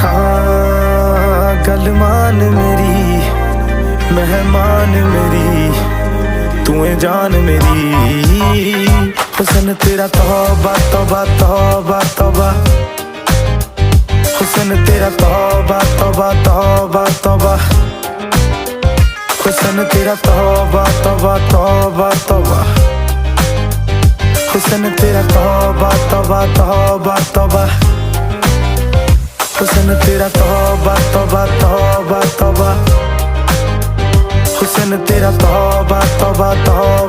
हाँ गल मान मेरी मेहमान मेरी तू है जान मेरी हुस्न तेरा तौबा तौबा तौबा तौबा हुस्न तेरा तौबा तौबा तौबा तौबा हुस्न तेरा तौबा तौबा तौबा तौबा हुस्न तेरा तौबा तौबा तौबा तौबा हुस्न तेरा तौबा तौबा तौबा तौबा हुस्न तेरा तौबा तौबा तौबा